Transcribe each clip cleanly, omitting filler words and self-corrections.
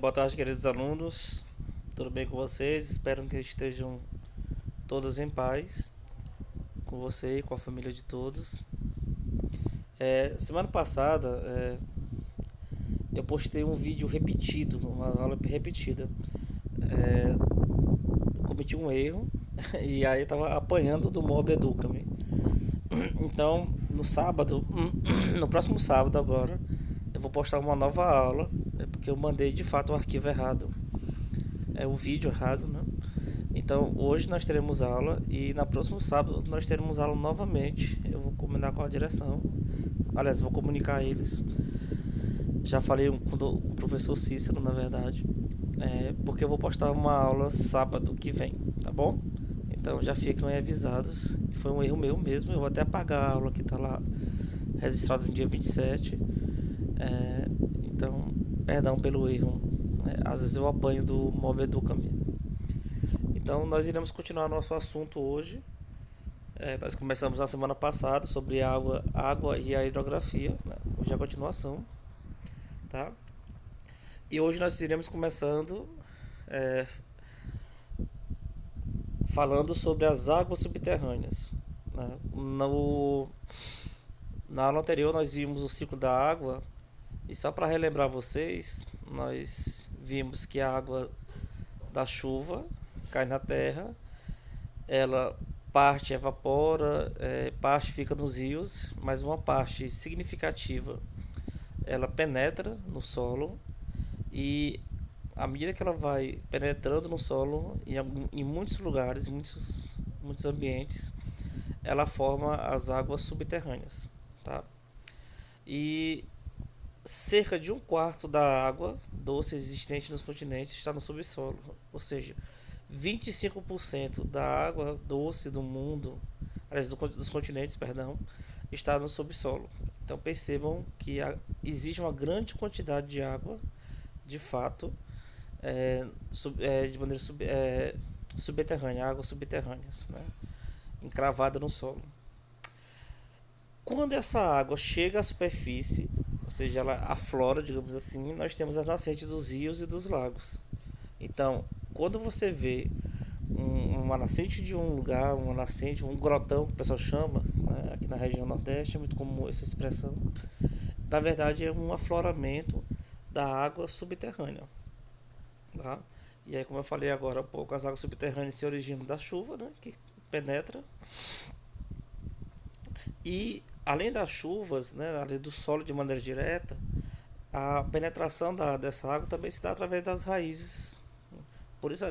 Boa tarde, queridos alunos. Tudo bem com vocês? Espero que estejam todos em paz, com você e com a família de todos. Semana passada, eu postei um vídeo repetido, uma aula repetida. É, Cometi um erro e aí estava apanhando do Mob Educa-me. Então, no sábado, no próximo sábado agora, eu vou postar uma nova aula, porque eu mandei de fato o arquivo errado, o vídeo errado, né? Então hoje nós teremos aula e na próximo sábado nós teremos aula novamente. Eu vou combinar com a direção. Aliás, vou comunicar a eles. Já falei com o professor Cícero, na verdade. Porque eu vou postar uma aula sábado que vem, tá bom? Então já ficam aí avisados. Foi um erro meu mesmo. Eu vou até apagar a aula que está lá registrada no dia 27. É, então, perdão pelo erro. Às vezes eu apanho do Mob Educa-me. Então, nós iremos continuar nosso assunto hoje. Nós começamos na semana passada sobre água e a hidrografia, né? Hoje é a continuação, tá? E hoje nós iremos começando é, falando sobre as águas subterrâneas, né? Na aula anterior nós vimos o ciclo da água e só para relembrar vocês, nós vimos que a água da chuva cai na terra, ela parte evapora, parte fica nos rios, mas uma parte significativa ela penetra no solo e à medida que ela vai penetrando no solo em muitos lugares, muitos ambientes, ela forma as águas subterrâneas, tá? E cerca de um quarto da água doce existente nos continentes está no subsolo, ou seja, 25% da água doce do mundo, aliás, dos continentes, perdão, está no subsolo. Então percebam que existe uma grande quantidade de água, de fato, de maneira subterrânea, águas subterrâneas, né, encravada no solo. Quando essa água chega à superfície, ou seja, ela aflora, digamos assim, nós temos as nascentes dos rios e dos lagos. Então, quando você vê uma nascente de um lugar, uma nascente, um grotão que o pessoal chama, né, aqui na região Nordeste é muito comum essa expressão. Na verdade, é um afloramento da água subterrânea, tá? E aí, como eu falei agora há pouco, as águas subterrâneas se originam da chuva, né, que penetra. E além das chuvas, né, além do solo de maneira direta, a penetração dessa água também se dá através das raízes. Por isso,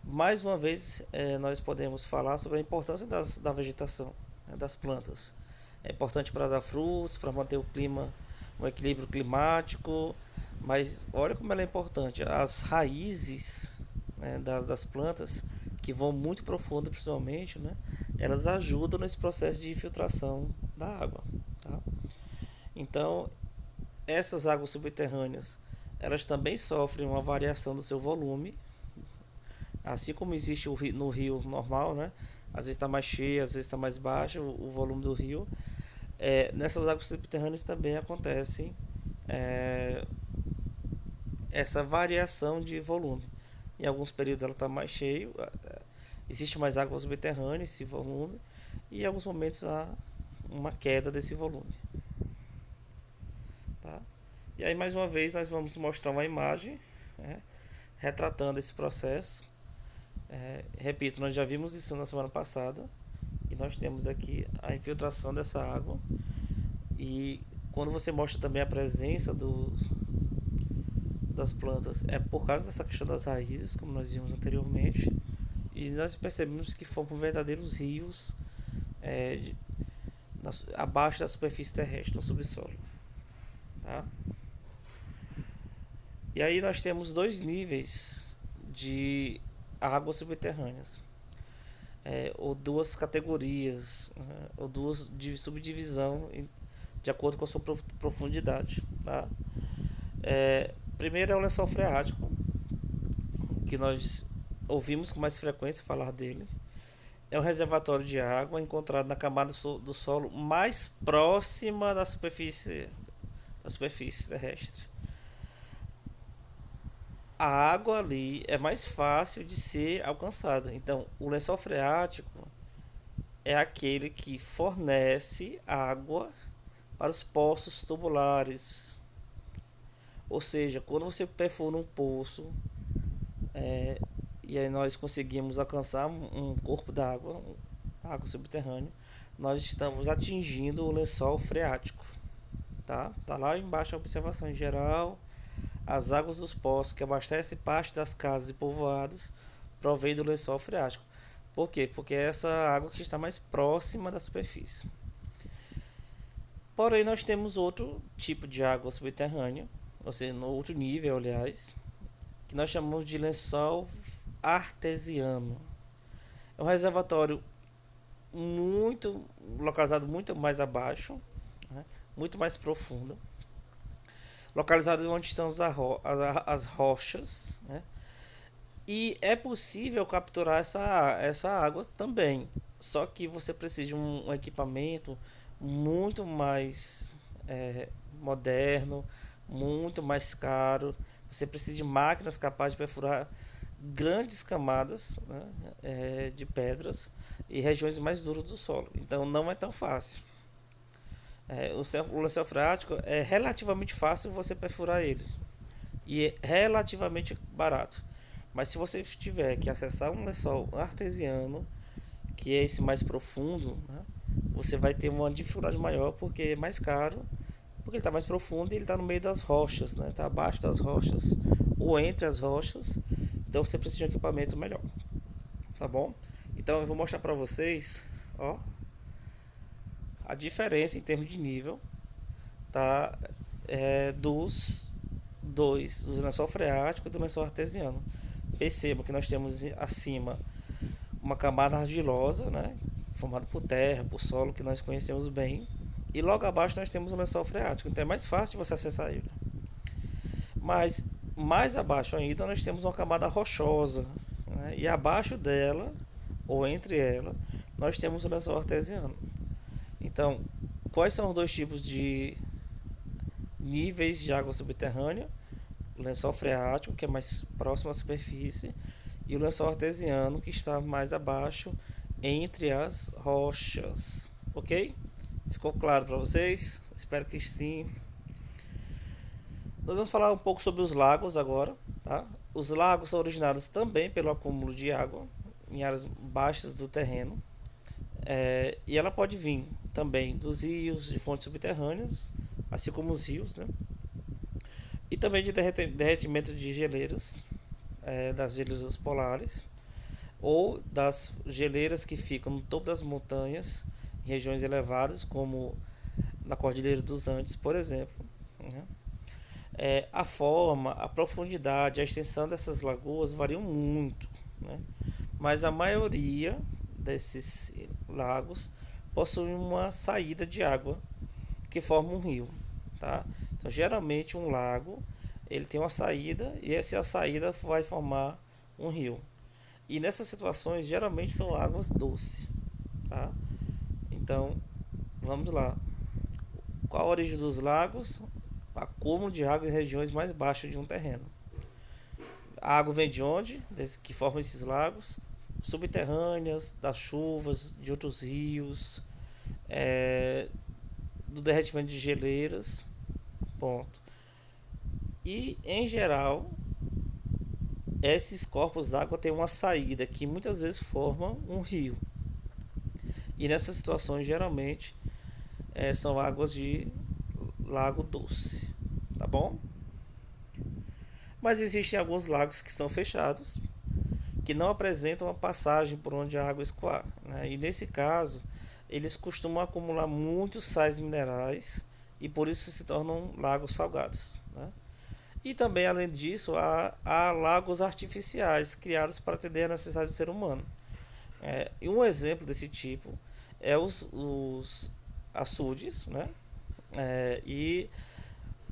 mais uma vez, nós podemos falar sobre a importância da vegetação, né, das plantas. É importante para dar frutos, para manter o clima, o equilíbrio climático, mas olha como ela é importante. As raízes, né, das plantas, que vão muito profundo principalmente, né, elas ajudam nesse processo de infiltração da água. Tá? Então, essas águas subterrâneas, elas também sofrem uma variação do seu volume, assim como existe no rio normal, né? Às vezes está mais cheio, às vezes está mais baixo o volume do rio. Nessas águas subterrâneas também acontece é, essa variação de volume. Em alguns períodos ela está mais cheio, existe mais água subterrânea, esse volume, e em alguns momentos há uma queda desse volume. Tá? E aí mais uma vez nós vamos mostrar uma imagem, né, retratando esse processo. Repito, nós já vimos isso na semana passada e nós temos aqui a infiltração dessa água. E quando você mostra também a presença das plantas, é por causa dessa questão das raízes, como nós vimos anteriormente, e nós percebemos que formam verdadeiros rios é, de, abaixo da superfície terrestre, no subsolo. Tá? E aí nós temos dois níveis de águas subterrâneas, ou duas categorias, né, ou duas de subdivisão de acordo com a sua profundidade. Tá? Primeiro é o lençol freático, que nós ouvimos com mais frequência falar dele. É um reservatório de água encontrado na camada do solo mais próxima da superfície terrestre. a água ali é mais fácil de ser alcançada. Então, o lençol freático é aquele que fornece água para os poços tubulares. Ou seja, quando você perfura um poço, é, e aí nós conseguimos alcançar um corpo d'água, água subterrânea, nós estamos atingindo o lençol freático. Tá lá embaixo a observação em geral. As águas dos poços que abastecem parte das casas e povoados provém do lençol freático. Por quê? Porque é essa água que está mais próxima da superfície. Porém, nós temos outro tipo de água subterrânea, ou seja, no outro nível, aliás, que nós chamamos de lençol artesiano. É um reservatório muito localizado muito mais abaixo, né? Muito mais profundo, localizado onde estão as rochas, né? E é possível capturar essa água também, só que você precisa de um equipamento muito mais moderno, muito mais caro. Você precisa de máquinas capazes de perfurar grandes camadas, né, de pedras e regiões mais duras do solo. Então não é tão fácil. O lençol freático é relativamente fácil você perfurar ele e é relativamente barato. Mas se você tiver que acessar um lençol artesiano, que é esse mais profundo, né, você vai ter uma dificuldade maior porque é mais caro, porque ele está mais profundo e ele está no meio das rochas, né? Está abaixo das rochas ou entre as rochas. Então você precisa de um equipamento melhor, tá bom? Então eu vou mostrar para vocês, ó, a diferença em termos de nível, tá? Dos dois, do lençol freático e do lençol artesiano. Perceba que nós temos acima uma camada argilosa, né, formada por terra, por solo que nós conhecemos bem, e logo abaixo nós temos o lençol freático, então é mais fácil de você acessar ele. Mas mais abaixo ainda nós temos uma camada rochosa, né, e abaixo dela, ou entre ela, nós temos o lençol artesiano. Então, quais são os dois tipos de níveis de água subterrânea? O lençol freático, que é mais próximo à superfície, e o lençol artesiano, que está mais abaixo, entre as rochas. Ok? Ficou claro para vocês? Espero que sim. Nós vamos falar um pouco sobre os lagos agora. Tá? Os lagos são originados também pelo acúmulo de água em áreas baixas do terreno. E ela pode vir também dos rios, de fontes subterrâneas, assim como os rios, né? E também de derretimento de geleiras, das geleiras polares, ou das geleiras que ficam no topo das montanhas, em regiões elevadas, como na Cordilheira dos Andes, por exemplo. Né? A forma, a profundidade, a extensão dessas lagoas variam muito, né? Mas a maioria desses lagos possui uma saída de água que forma um rio, tá? Então, geralmente um lago ele tem uma saída e essa saída vai formar um rio. E nessas situações geralmente são águas doces, tá? Então, vamos lá. Qual a origem dos lagos? Acúmulo de água em regiões mais baixas de um terreno. A água vem de onde? Que formam esses lagos? Subterrâneas, das chuvas, de outros rios, do derretimento de geleiras. Ponto. E em geral, esses corpos d'água têm uma saída que muitas vezes forma um rio. E nessas situações, geralmente, são águas de lago doce, tá bom? Mas existem alguns lagos que são fechados, que não apresentam uma passagem por onde a água escoar, né? E nesse caso, eles costumam acumular muitos sais minerais e por isso se tornam lagos salgados, né? E também, além disso, há lagos artificiais criados para atender a necessidade do ser humano. E um exemplo desse tipo é os açudes, né? E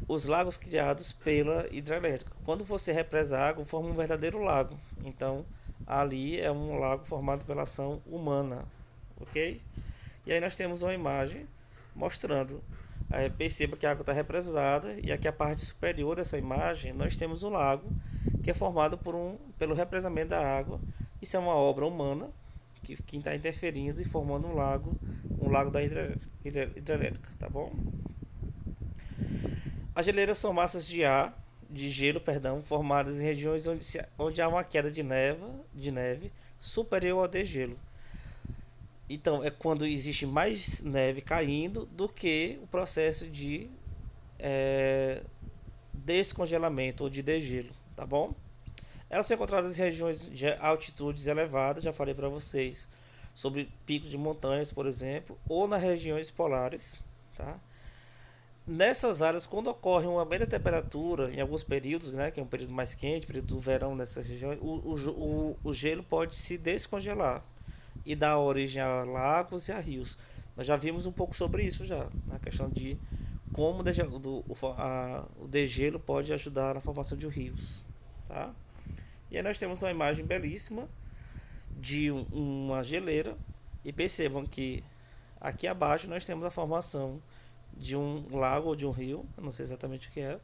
os lagos criados pela hidrelétrica. Quando você represa a água, forma um verdadeiro lago. Então, ali é um lago formado pela ação humana, ok? E aí nós temos uma imagem mostrando. Perceba que a água está represada e aqui a parte superior dessa imagem nós temos o lago que é formado pelo represamento da água. Isso é uma obra humana que está interferindo e formando um lago da hidrelétrica, tá bom? As geleiras são massas de gelo, perdão, formadas em regiões onde há uma queda de neve superior ao degelo. Então, é quando existe mais neve caindo do que o processo de é, descongelamento ou de degelo, tá bom? Elas são encontradas em regiões de altitudes elevadas, já falei para vocês sobre picos de montanhas, por exemplo, ou nas regiões polares, tá? Nessas áreas, quando ocorre uma média temperatura, em alguns períodos, né, que é um período mais quente, período do verão nessas regiões, o gelo pode se descongelar e dar origem a lagos e a rios. Nós já vimos um pouco sobre isso já, na questão de como o degelo pode ajudar na formação de rios, tá? E aí nós temos uma imagem belíssima de uma geleira e percebam que aqui abaixo nós temos a formação de um lago ou de um rio, eu não sei exatamente o que é,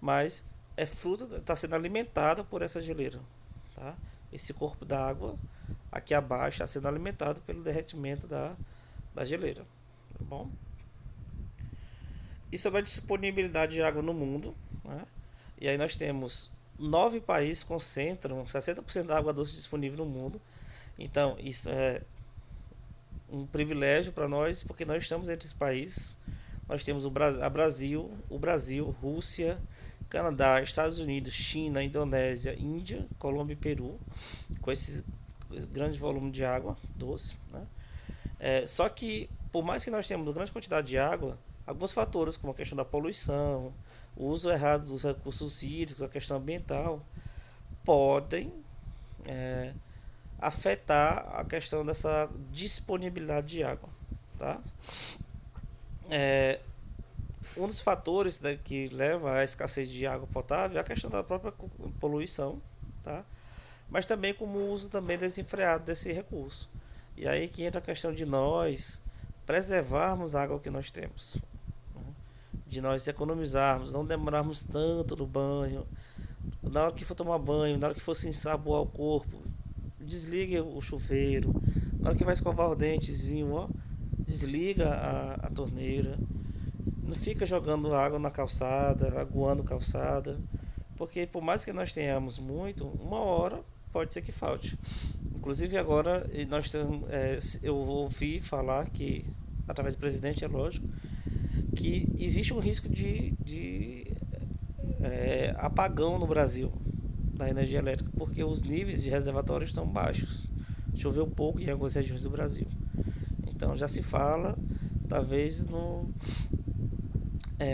mas é fruto, está sendo alimentada por essa geleira, tá? Esse corpo d'água aqui abaixo está sendo alimentado pelo derretimento da geleira, tá bom? E sobre a disponibilidade de água no mundo, né? E aí nós temos 9 países concentram 60% da água doce disponível no mundo. Então isso é um privilégio para nós, porque nós estamos entre os países. Nós temos o Brasil, Rússia, Canadá, Estados Unidos, China, Indonésia, Índia, Colômbia e Peru, com esse grande volume de água doce, né? Só que, por mais que nós tenhamos grande quantidade de água, alguns fatores, como a questão da poluição, o uso errado dos recursos hídricos, a questão ambiental, podem afetar a questão dessa disponibilidade de água, tá? Um dos fatores, né, que leva à escassez de água potável é a questão da própria poluição, tá? Mas também como o uso também desenfreado desse recurso. E aí que entra a questão de nós preservarmos a água que nós temos, né? De nós economizarmos, não demorarmos tanto no banho, na hora que for tomar banho, na hora que for se ensaboar o corpo, desligue o chuveiro, na hora que vai escovar o dentezinho, ó, desliga a torneira, não fica jogando água na calçada, aguando calçada, porque por mais que nós tenhamos muito, uma hora pode ser que falte. Inclusive agora eu ouvi falar que, através do presidente, é lógico, que existe um risco de apagão no Brasil da energia elétrica, porque os níveis de reservatórios estão baixos. Choveu pouco em algumas regiões do Brasil. Então já se fala, talvez,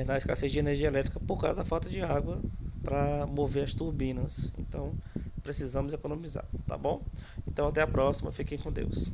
na escassez de energia elétrica por causa da falta de água para mover as turbinas. Então precisamos economizar, tá bom? Então até a próxima, fiquem com Deus.